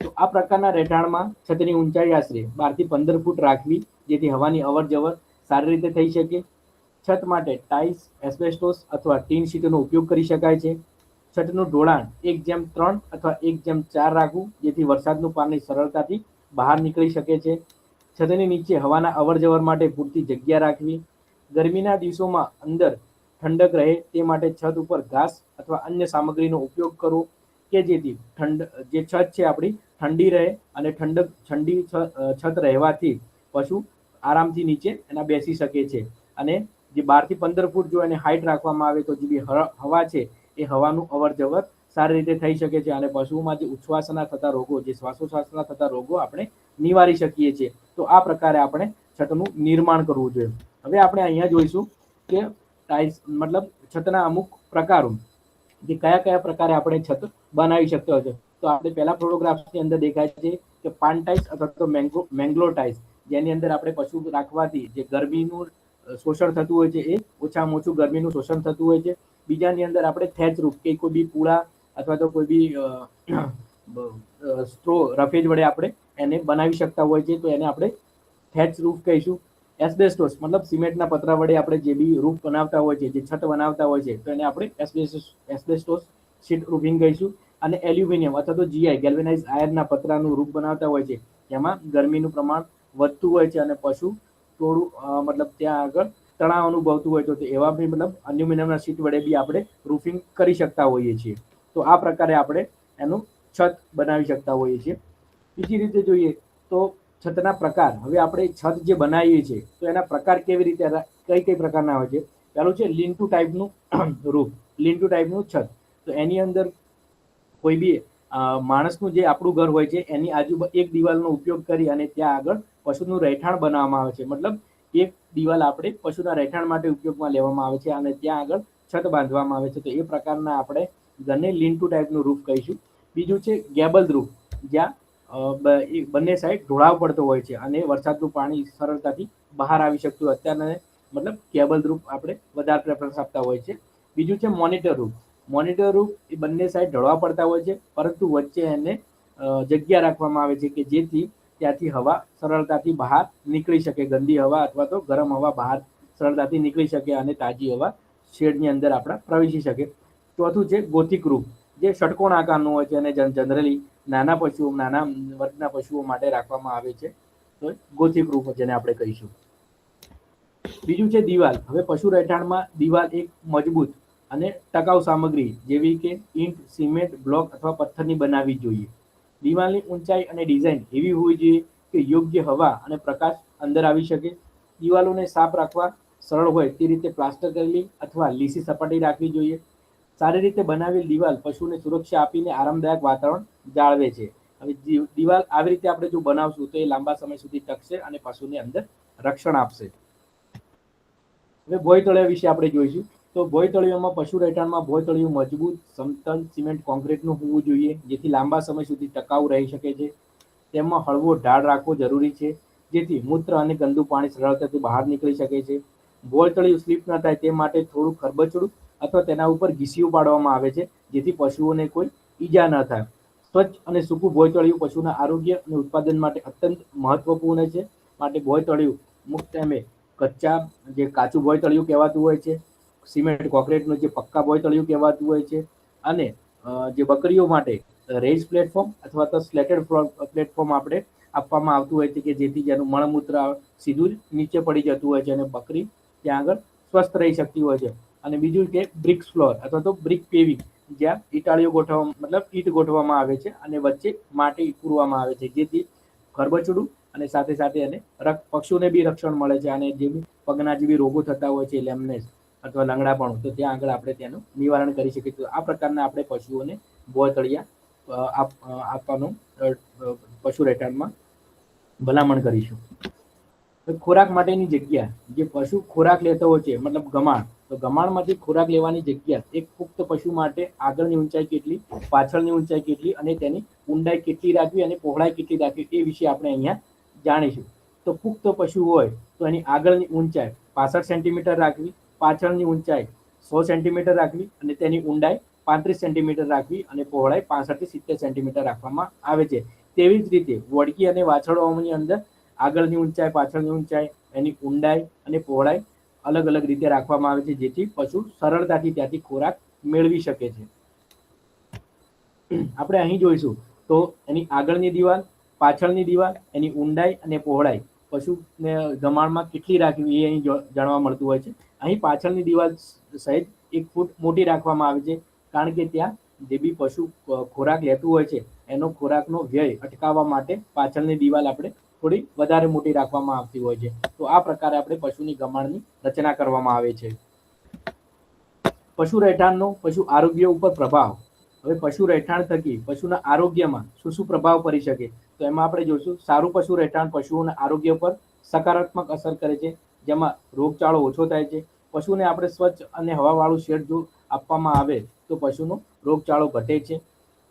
[SPEAKER 3] તો આ પ્રકારના રહેઠાણમાં છતની ઊંચાઈ આશરે 12 થી 15 ફૂટ રાખવી જેથી હવાની અવર જવર સારી રીતે થઈ શકે. છત માટે ટાઇલ્સ, એસ્બેસ્ટોસ અથવા ટીન શીટનો ઉપયોગ કરી શકાય છે. છતનું ઢોળાણ 1:3 અથવા 1:4 રાખવું જેથી વરસાદનું પાણી સરળતાથી બહાર નીકળી શકે છે. છતની નીચે હવાના અવર જવર માટે પૂરતી જગ્યા રાખવી. ગરમીના દિવસોમાં અંદર ઠંડક રહે તે માટે છત ઉપર ઘાસ અથવા અન્ય સામગ્રીનો ઉપયોગ કરવો કે જેથી જે છત છે આપણી ઠંડી રહે અને ઠંડી છત રહેવાથી પશુ આરામથી નીચે એના બેસી શકે છે. અને જે 12 થી 15 ફૂટ જો એને હાઈટ રાખવામાં આવે તો જે બી હવા છે એ હવાનું અવર જવર સારી રીતે થઈ શકે છે અને પશુઓમાં જે ઉચ્છ્વાસના થતા રોગો, જે શ્વાસોશ્વાસના થતા રોગો આપણે નિવારી શકીએ છીએ. તો આ પ્રકારે આપણે છતનું નિર્માણ કરવું જોઈએ. હવે આપણે અહીંયા જોઈશું કે ટાઇલ્સ મતલબ છતના અમુક પ્રકારો, કે કયા પ્રકારે આપણે છત બનાવી શકતા હોય છે. તો આપણે પહેલા ફોટોગ્રાફ્સની અંદર દેખાય છે કે પાન ટાઇલ્સ અથવા તો મેંગ્લો ટાઇલ્સ, જેની અંદર આપણે પશુ રાખવાથી જે ગરમીનું શોષણ થતું હોય છે એ ઓછામાં ઓછું ગરમીનું શોષણ થતું હોય છે. બીજાની અંદર આપણે થેચ રૂફ કે કોઈ બી પૂળા અથવા તો કોઈ બી સ્ટ્રો રફેજ વડે આપણે એને બનાવી શકતા હોય છે. તો એને આપણે થેચ રૂફ કહીશું. એસ્બેસ્ટોસ મતલબ સિમેન્ટના પતરા વડે આપણે જે બી રૂફ બનાવતા હોય છે, જે છત બનાવતા હોય છે, તો એને આપણે એસ્બેસ્ટોસ શીટ રૂફિંગ કહીશું. અને એલ્યુમિનિયમ અથવા તો જીઆઈ ગેલ્વેનાઇઝ આયર્નના પતરાનું રૂફ બનાવતા હોય છે, જેમાં ગરમીનું પ્રમાણ વધતું હોય છે અને પશુ થોડું મતલબ ત્યાં આગળ તણાવ અનુભવતું હોય તો એવા બી મતલબ એલ્યુમિનિયમના શીટ વડે બી આપણે રૂફિંગ કરી શકતા હોઈએ છીએ. તો આ પ્રકારે આપણે એનું છત બનાવી શકતા હોઈએ છીએ. બીજી રીતે જોઈએ તો છતના પ્રકાર. હવે આપણે છત જે બનાવીએ છીએ તો એના પ્રકાર કેવી રીતે કઈ પ્રકારના હોય છે. પહેલું છે લીન ટુ ટાઈપનું રૂફ, લીન ટુ ટાઈપનું છત. તો એની અંદર કોઈ બી માણસનું જે આપણું ઘર હોય છે એની આજુબાજુ એક દિવાલનો ઉપયોગ કરી અને ત્યાં આગળ પશુનું રહેઠાણ બનાવવામાં આવે છે. મતલબ એક દિવાલ આપણે પશુના રહેઠાણ માટે ઉપયોગમાં લેવામાં આવે છે અને ત્યાં આગળ છત બાંધવામાં આવે છે. તો એ પ્રકારના આપણે ઘરને લીન ટુ ટાઈપનું રૂફ કહીશું. બીજું છે ગેબલ રૂફ, જ્યાં બંને સાઈડ ઢોળાવ પડતો હોય છે અને વરસાદનું પાણી સરળતાથી બહાર આવી શકતું હોય. અત્યારના મતલબ ગેબલ રૂફ આપણે વધારે પ્રેફરન્સ આપતા હોય છે. બીજું છે મોનિટર રૂફ. મોનિટર રૂફ એ બંને સાઈડ ઢળવા પડતા હોય છે પરંતુ વચ્ચે એને જગ્યા રાખવામાં આવે છે કે જેથી ત્યાંથી હવા સરળતાથી બહાર નીકળી શકે, ગંદી હવા અથવા તો ગરમ હવા બહાર સરળતાથી નીકળી શકે અને તાજી હવા શેડની અંદર આપણા પ્રવેશી શકે. ચોથું છે ગોથિક રૂફ, જે ષટકોણ આકારનું હોય છે અને જનરલી નાના વર્ગના પશુઓ માટે રાખવામાં આવે છે. તો ગોથિક રૂફ જેને આપણે કહીશું. બીજું છે દિવાલ. હવે પશુ રહેઠાણમાં દિવાલ એક મજબૂત અને ટકાઉ સામગ્રી જેવી કે ઈંટ, સિમેન્ટ, બ્લોક અથવા પથ્થરની બનાવવી જોઈએ. દિવાલની ઊંચાઈ અને ડિઝાઇન એવી હોવી જોઈએ કે યોગ્ય હવા અને પ્રકાશ અંદર આવી શકે. દિવાલોને સાફ રાખવા સરળ હોય તે રીતે પ્લાસ્ટર કરેલી અથવા લીસી સપાટી રાખવી જોઈએ. સારી રીતે બનાવેલ દિવાલ પશુને સુરક્ષા આપીને આરામદાયક વાતાવરણ જાળવે છે. હવે દિવાલ આવી રીતે આપણે જો બનાવશું તો એ લાંબા સમય સુધી ટકશે અને પશુને અંદર રક્ષણ આપશે. હવે ભોય તળિયા વિશે આપણે જોઈશું. તો ભોય તળિયામાં પશુ રહેઠાણમાં ભોય તળિયું મજબૂત, સમતલ સિમેન્ટ કોન્ક્રીટનું હોવું જોઈએ જેથી લાંબા સમય સુધી ટકાઉ રહી શકે છે. તેમાં હળવો ઢાળ રાખવો જરૂરી છે જેથી મૂત્ર અને ગંદુ પાણી સરળતાથી બહાર નીકળી શકે છે. ભોય તળિયું સ્લીપ ન થાય તે માટે થોડું ખરબચડું અથવા તેના ઉપર ઘીસીયું પાડવામાં આવે છે જેથી પશુઓને કોઈ ઈજા ન થાય. સ્વચ્છ અને સૂકું ભોય તળિયું પશુના આરોગ્ય અને ઉત્પાદન માટે અત્યંત મહત્વપૂર્ણ છે. માટે ભોય તળિયું મુખ્યત્વે જે કાચું ભોય તળિયું કહેવાતું હોય છે, સિમેન્ટ કોન્ક્રીટનું જે પક્કા ભોય તળિયું કહેવાતું હોય છે અને જે બકરીઓ માટે રેઇઝ પ્લેટફોર્મ અથવા તો સ્લેટેડ પ્લેટફોર્મ આપણે આપવામાં આવતું હોય છે કે જેથી જેનું મળમૂત્ર સીધું જ નીચે પડી જતું હોય છે અને બકરી ત્યાં આગળ સ્વસ્થ રહી શકતી હોય છે. અને બીજું કે બ્રિક્સ ફ્લોર અથવા તો બ્રિક પેવિંગ, જ્યાં ઈટાળીઓ ગોઠવવા મતલબ ઈંટ ગોઠવવામાં આવે છે અને વચ્ચે માટી પૂરવામાં આવે છે, જેથી ખરબચડું અને સાથે સાથે એને પશુને બી રક્ષણ મળે છે. અને જે બી પગના જે બી રોગો થતા હોય છે, લેમનેસ અથવા લંગડાપણું, તો ત્યાં આગળ આપણે તેનું નિવારણ કરી શકીએ. તો આ પ્રકારના આપણે પશુઓને ભોયતળિયા આપવાનું પશુ રહેઠાણમાં ભલામણ કરીશું. ખોરાક માટેની જગ્યા, જે પશુ ખોરાક લેતો હોય છે મતલબ ગમાણ, તો ગમાણમાંથી ખોરાક લેવાની જગ્યા એક પુખ્ત પશુ માટે આગળની ઊંચાઈ કેટલી, પાછળની ઊંચાઈ કેટલી અને તેની ઊંડાઈ કેટલી રાખવી અને પહોળાઈ કેટલી રાખવી, એ વિશે આપણે અહીંયા જાણીશું. તો પુખ્ત પશુ હોય તો એની આગળની ઊંચાઈ 65 સેન્ટીમીટર રાખવી, પાછળની ઊંચાઈ 100 સેન્ટીમીટર રાખવી અને તેની ઊંડાઈ 35 સેન્ટીમીટર રાખવી અને પહોળાઈ 65 થી 70 સેન્ટીમીટર રાખવામાં આવે છે. તેવી જ રીતે વડકી અને વાછરડોની અંદર આગળની ઊંચાઈ, પાછળની ઊંચાઈ, એની ઊંડાઈ અને પહોળાઈ અલગ અલગ રીતે રાખવામાં આવે છે, જેથી પશુ સરળતાથી ત્યાંથી ખોરાક મેળવી શકે છે. આપણે અહીં જોઈશું તો એની આગળની દિવાલ, પાછળની દિવાલ, એની ઊંડાઈ અને પહોળાઈ પશુને ગમાણમાં કેટલી રાખવી એ અહીં જાણવા મળતું હોય છે. અહીં પાછળની દિવાલ સહિત 1 ફૂટ મોટી રાખવામાં આવે છે, કારણ કે ત્યાં જે બી પશુ ખોરાક લેતું હોય છે એનો ખોરાકનો વ્યય અટકાવવા માટે પાછળની દિવાલ આપણે થોડી વધારે મોટી રાખવામાં આવતી હોય છે. તો આ પ્રકારે આપણે પશુની ગમાણની રચના કરવામાં આવે છે. પશુ રહેઠાણનો પશુ આરોગ્ય ઉપર પ્રભાવ. હવે પશુ રહેઠાણ થકી પશુના આરોગ્યમાં શું શું પ્રભાવ પડી શકે, તો એમાં આપણે જોઈશું સારું પશુ રહેઠાણ પશુઓના આરોગ્ય પર સકારાત્મક અસર કરે છે, જેમાં રોગચાળો ઓછો થાય છે. પશુને આપણે સ્વચ્છ અને હવાવાળું શેડ જો આપવામાં આવે તો પશુનો રોગચાળો ઘટે છે.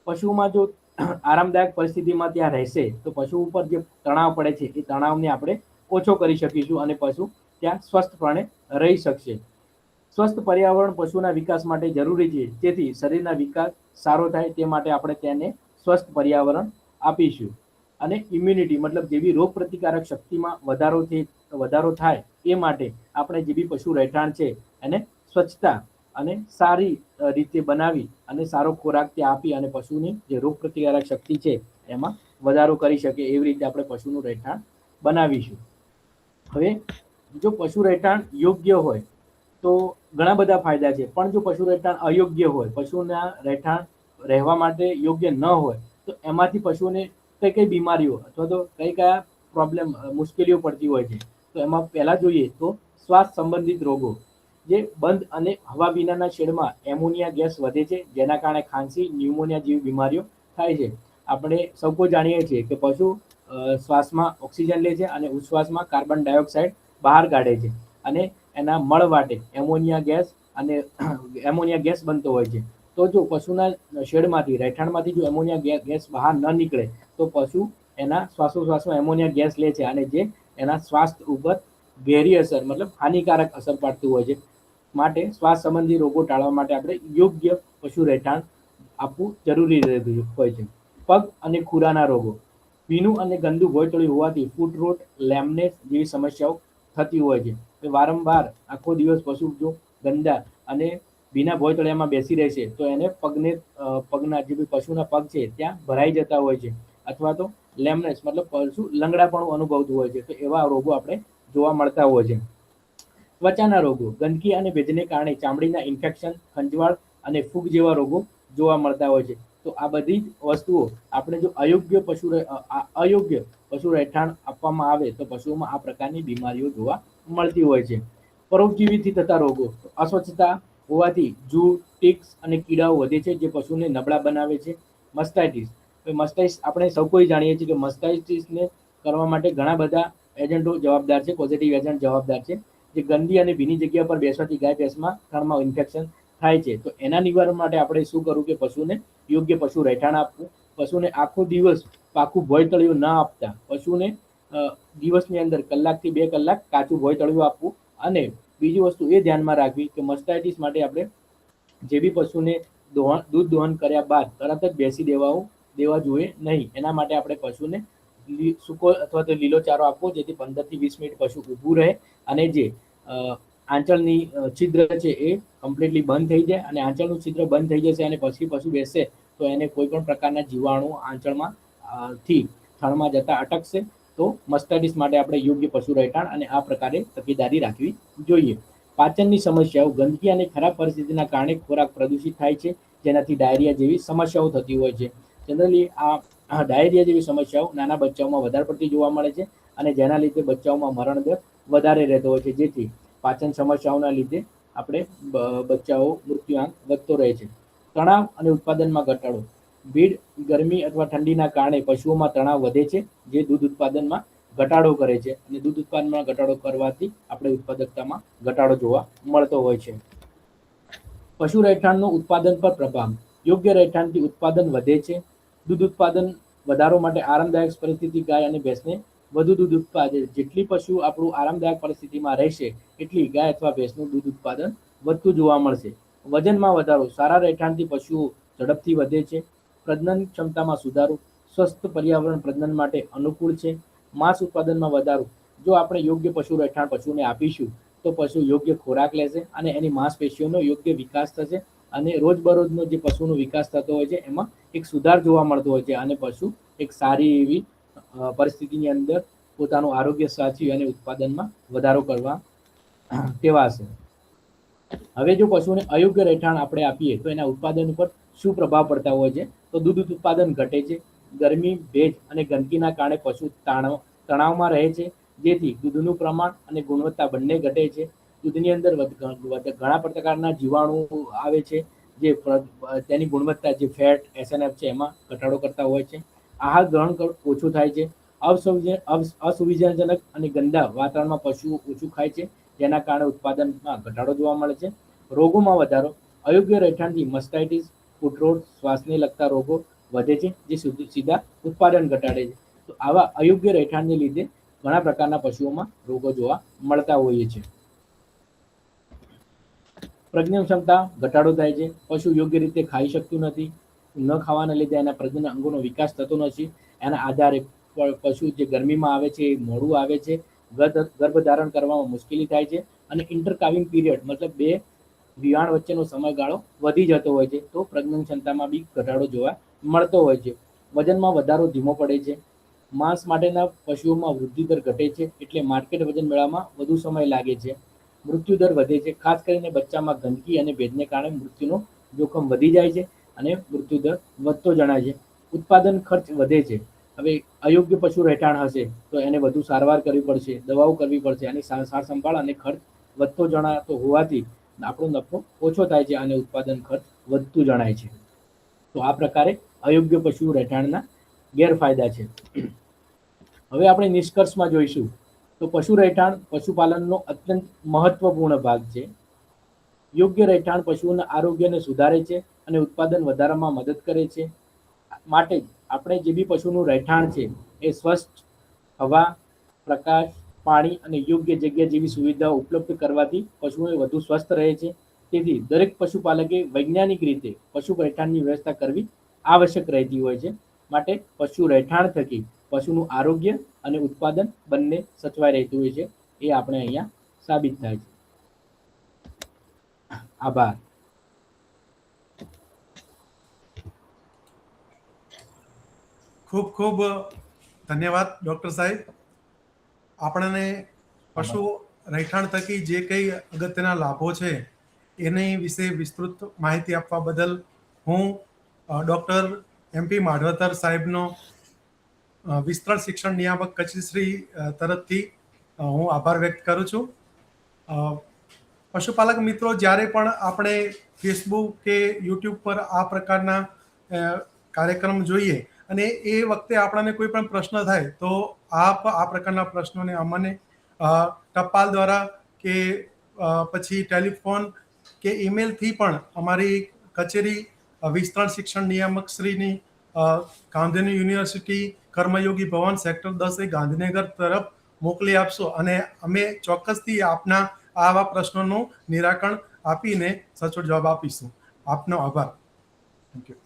[SPEAKER 3] પશુમાં જો આરામદાયક પરિસ્થિતિમાં ત્યાં રહેશે તો પશુ ઉપર જે તણાવ પડે છે એ તણાવને આપણે ઓછો કરી શકીશું અને પશુ ત્યાં સ્વસ્થપણે રહી શકશે. સ્વસ્થ પર્યાવરણ પશુના વિકાસ માટે જરૂરી છે, જેથી શરીરના વિકાસ સારો થાય તે માટે આપણે તેને સ્વસ્થ પર્યાવરણ આપીશું. અને ઇમ્યુનિટી મતલબ જેવી રોગ પ્રતિકારક શક્તિમાં વધારો થાય એ માટે આપણે જે બી પશુ રહેઠાણ છે એને સ્વચ્છતા અને સારી રીતે બનાવી અને સારો ખોરાક ત્યાં આપી અને પશુની જે રોગ પ્રતિકારક શક્તિ છે એમાં વધારો કરી શકે એવી રીતે આપણે પશુનું રહેઠાણ બનાવીશું. હવે જો પશુ રહેઠાણ યોગ્ય હોય તો ઘણા બધા ફાયદા છે, પણ જો પશુ રહેઠાણ અયોગ્ય હોય, પશુના રહેઠાણ રહેવા માટે યોગ્ય ન હોય, તો એમાંથી પશુને કઈ બીમારીઓ અથવા તો કયા પ્રોબ્લેમ મુશ્કેલીઓ પડતી હોય છે. તો એમાં પહેલા જોઈએ તો શ્વાસ સંબંધિત રોગો, જે બંધ અને હવા વિનાના શેડમાં એમોનિયા ગેસ વધે છે, જેના કારણે ખાંસી, ન્યુમોનિયા જેવી બીમારીઓ થાય છે. આપણે સૌ કોઈ જાણીએ છીએ કે પશુ શ્વાસમાં ઓક્સિજન લે છે અને ઉચ્છ્વાસમાં કાર્બન ડાયોક્સાઇડ બહાર કાઢે છે અને એના મળ વાટે એમોનિયા ગેસ બનતો હોય છે. તો જો પશુના શેડમાંથી રહેઠાણમાંથી જો એમોનિયા ગેસ બહાર ન નીકળે તો પશુ એના શ્વાસોશ્વાસમાં એમોનિયા ગેસ લે છે અને જે એના સ્વાસ્થ્ય ઉપર ગેરી અસર મતલબ હાનિકારક અસર પાડતું હોય છે. માટે શ્વાસ સંબંધી રોગો ટાળવા માટે આપણે યોગ્ય પશુ રહેઠાણ આપવું જરૂરી રહેતું હોય છે. પગ અને ખુરાના રોગો, ભીનું અને ગંદુ ભોયતળિયું હોવાથી ફૂટ રોટ, લેમનેસ જેવી સમસ્યાઓ થતી હોય છે. વારંવાર આખો દિવસ પશુ જો ગંદા અને ભીના ભોયતળિયામાં બેસી રહેશે તો એને પગના જે પશુના પગ છે ત્યાં ભરાઈ જતા હોય છે, અથવા તો લેમનેસ મતલબ પશુ લંગડાપણું અનુભવતું હોય છે. તો એવા રોગો આપણે જોવા મળતા હોય છે. ત્વચાના રોગો, ગંદકી અને ભેજને કારણે ચામડીના ઇન્ફેક્શન, ખંજવાળ અને ફૂગ જેવા રોગો જોવા મળતા હોય છે. તો આ બધી જ વસ્તુઓ આપણે જો અયોગ્ય પશુ રહેઠાણ આપવામાં આવે તો પશુઓમાં આ પ્રકારની બીમારીઓ જોવા મળતી હોય છે. પરોપજીવીથી થતા રોગો, અસ્વચ્છતા હોવાથી જૂ, ટિક્સ અને કીડાઓ વધે છે, જે પશુને નબળા બનાવે છે. મસ્ટાઇટિસ આપણે સૌ કોઈ જાણીએ છીએ કે મસ્ટાઇટિસને કરવા માટે ઘણા બધા એજન્ટો જવાબદાર છે, પોઝિટિવ એજન્ટ જવાબદાર છે, જે ગંદી અને ભીની જગ્યા પર બેસવાથી ગાય ભેંસમાં થડમાં ઇન્ફેક્શન થાય છે. તો એના નિવારણ માટે આપણે શું કરવું કે પશુને યોગ્ય પશુ રહેઠાણ આપવું, પશુને આખો દિવસ પાકું ભોયતળિયું ના આપતા પશુને દિવસની અંદર 1 થી 2 કલાક કાચું ભોયતળિયું આપવું. અને બીજી વસ્તુ એ ધ્યાનમાં રાખવી કે મસ્ટાઇટિસ માટે આપણે જે બી પશુને દૂધ દોહન કર્યા બાદ તરત જ બેસી દેવા જોઈએ નહીં. એના માટે આપણે પશુને સૂકો અથવા તો લીલો ચારો આપવો, જેથી 15 થી 20 મિનિટ પશુ ઊભું રહે અને જે આંચળની છિદ્ર છે એ કમ્પ્લીટલી બંધ થઈ જાય. અને આંચળનું છિદ્ર બંધ થઈ જશે અને પછી પશુ બેસશે તો એને કોઈ પણ પ્રકારના જીવાણુ આંચળમાં થી થડમાં જતા અટકશે તો મસ્ટાઇટિસ માટે આપણે યોગ્ય પશુ રહેઠાણ અને આ પ્રકારે તકેદારી રાખવી જોઈએ. પાચનની સમસ્યાઓ, ગંદકી અને ખરાબ પરિસ્થિતિના કારણે ખોરાક પ્રદૂષિત થાય છે, જેનાથી ડાયરિયા જેવી સમસ્યાઓ થતી હોય છે. જનરલી આ ડાયરિયા જેવી સમસ્યાઓ નાના બચ્ચાઓમાં વધારે પડતી જોવા મળે છે અને જેના લીધે બચ્ચાઓમાં મરણ દર વધારે રહેતો હોય છે, જેથી પાચન સમસ્યાઓના લીધે આપણે બચ્ચાઓ મૃત્યુઆંક વધતો રહે છે. તણાવ અને ઉત્પાદનમાં ઘટાડો, ભીડ, ગરમી અથવા ઠંડીના કારણે પશુઓમાં તણાવ વધે છે, જે દૂધ ઉત્પાદનમાં ઘટાડો કરે છે અને દૂધ ઉત્પાદનમાં ઘટાડો કરવાથી આપણે ઉત્પાદકતામાં ઘટાડો જોવા મળતો હોય છે. પશુ રહેઠાણનું ઉત્પાદન પર પ્રભાવ, યોગ્ય રહેઠાણથી ઉત્પાદન વધે છે. દૂધ ઉત્પાદન વધારવા માટે આરામદાયક પરિસ્થિતિ, ગાય અને ભેંસને વધુ દૂધ ઉત્પાદન, જેટલી પશુ આપણું આરામદાયક પરિસ્થિતિમાં રહેશે એટલી ગાય અથવા ભેંસનું દૂધ ઉત્પાદન વધતું જોવા મળશે. વજનમાં વધારો, સારા રહેઠાણથી પશુઓ ઝડપથી વધે છે. પ્રજનન ક્ષમતામાં સુધારો, સ્વસ્થ પર્યાવરણ પ્રજનન માટે અનુકૂળ છે. માંસ ઉત્પાદનમાં વધારો, જો આપણે યોગ્ય પશુ રહેઠાણ પશુને આપીશું તો પશુ યોગ્ય ખોરાક લેશે અને એની માંસપેશીઓનો યોગ્ય વિકાસ થશે અને રોજબરોજનો જે પશુનો વિકાસ થતો હોય છે એમાં એક સુધાર જોવા મળતો હોય છે અને પશુ એક સારી એવી પરિસ્થિતિની અંદર પોતાનું આરોગ્ય સાચવી અને ઉત્પાદનમાં વધારો કરવા ટેવાશે. હવે જો પશુને અયોગ્ય રહેઠાણ આપણે આપીએ તો એના ઉત્પાદન ઉપર શું પ્રભાવ પડતા હોય છે? તો દૂધ ઉત્પાદન ઘટે છે. ગરમી, ભેજ અને ગંદકીના કારણે પશુ તણાવમાં રહે છે, જેથી દૂધનું પ્રમાણ અને ગુણવત્તા બંને ઘટે છે. દૂધની અંદર ઘણા પ્રકારના જીવાણુ આવે છે, જે તેની ગુણવત્તા, જે ફેટ, SNF છે એમાં ઘટાડો કરતા હોય છે. આહાર ગ્રહણ ઓછું થાય છે. અસુવિધાજનક અને ગંદા વાતાવરણમાં પશુ ઓછું ખાય છે, જેના કારણે ઉત્પાદનમાં ઘટાડો જોવા મળે છે. રોગોમાં વધારો, અયોગ્ય રહેઠાણથી મસ્ટાઇટિસ, ફૂટરોગ, શ્વાસને લગતા રોગો વધે છે, જે સીધા ઉત્પાદન ઘટાડે છે. તો આવા અયોગ્ય રહેઠાણને લીધે ઘણા પ્રકારના પશુઓમાં રોગો જોવા મળતા હોઈએ છે. પ્રજનન ક્ષમતા ઘટાડો થાય છે. પશુ યોગ્ય રીતે ખાઈ શકતું નથી. ન ખાવાના લીધે એના પ્રજનન અંગોનો વિકાસ થતો નથી. એના આધારે પશુ જે ગરમીમાં આવે છે એ મોડું આવે છે. ગર્ભધારણ કરવામાં મુશ્કેલી થાય છે અને ઇન્ટરકાવિંગ પીરિયડ, મતલબ બે વિયાણ વચ્ચેનો સમયગાળો વધી જતો હોય છે, તો પ્રજનન ક્ષમતામાં બી ઘટાડો જોવા મળતો હોય છે. વજનમાં વધારો ધીમો પડે છે. માંસ માટેના પશુઓમાં વૃદ્ધિ દર ઘટે છે, એટલે માર્કેટ વજન મેળવવામાં વધુ સમય લાગે છે. મૃત્યુદર વધે છે. ખાસ કરીને બચ્ચામાં ગંદકી અને ભેજને કારણે મૃત્યુનો જોખમ વધી જાય છે અને મૃત્યુદર વધતો જણાય છે. ઉત્પાદન ખર્ચ વધે છે. હવે અયોગ્ય પશુ રહેઠાણ હશે તો એને વધુ સારવાર કરવી પડશે, દવાઓ કરવી પડશે અને સાર સંભાળ અને ખર્ચ વધતો જણાતો હોવાથી આપણો નફો ઓછો થાય છે અને ઉત્પાદન ખર્ચ વધતું જણાય છે. તો આ પ્રકારે અયોગ્ય પશુ રહેઠાણના ગેરફાયદા છે. હવે આપણે નિષ્કર્ષમાં જોઈશું તો પશુ રહેઠાણ પશુપાલનનો અત્યંત મહત્વપૂર્ણ ભાગ છે. યોગ્ય રહેઠાણ પશુઓના આરોગ્યને સુધારે છે અને ઉત્પાદન વધારવામાં મદદ કરે છે. માટે આપણે જે બી પશુનું રહેઠાણ છે એ સ્વચ્છ હવા, પ્રકાશ, પાણી અને યોગ્ય જગ્યા જેવી સુવિધાઓ ઉપલબ્ધ કરવાથી પશુઓ વધુ સ્વસ્થ રહે છે. તેથી દરેક પશુપાલકે વૈજ્ઞાનિક રીતે પશુ રહેઠાણની વ્યવસ્થા કરવી આવશ્યક રહેતી હોય છે. માટે પશુ રહેઠાણ થકી પશુનું આરોગ્ય અને ઉત્પાદન બંને સચવાઈ રહેતું હોય છે, એ આપણે અહીંયા સાબિત થાય છે. આભાર.
[SPEAKER 1] ખૂબ ખૂબ ધન્યવાદ ડૉક્ટર સાહેબ. આપણને પશુ રહેઠાણ થકી જે કંઈ અગત્યના લાભો છે એની વિશે વિસ્તૃત માહિતી આપવા બદલ હું ડૉક્ટર MP માઢવતર સાહેબનો વિસ્તરણ શિક્ષણ નિયામક કચેરી તરફથી હું આભાર વ્યક્ત કરું છું. પશુપાલક મિત્રો, જ્યારે પણ આપણે ફેસબુક કે યુટ્યુબ પર આ પ્રકારના કાર્યક્રમ જોઈએ અને એ વખતે આપણને કોઈ પણ પ્રશ્ન થાય તો આપ આ પ્રકારના પ્રશ્નોને અમને ટપાલ દ્વારા કે પછી ટેલિફોન કે ઈમેલથી પણ અમારી કચેરી વિસ્તરણ શિક્ષણ નિયામક શ્રીની ગાંધીની યુનિવર્સિટી કર્મયોગી ભવન સેક્ટર 10 ગાંધીનગર તરફ મોકલી આપશો અને અમે ચોક્કસથી આપના આવા પ્રશ્નોનું નિરાકરણ આપીને સચોટ જવાબ આપીશું. આપનો આભાર. Thank you.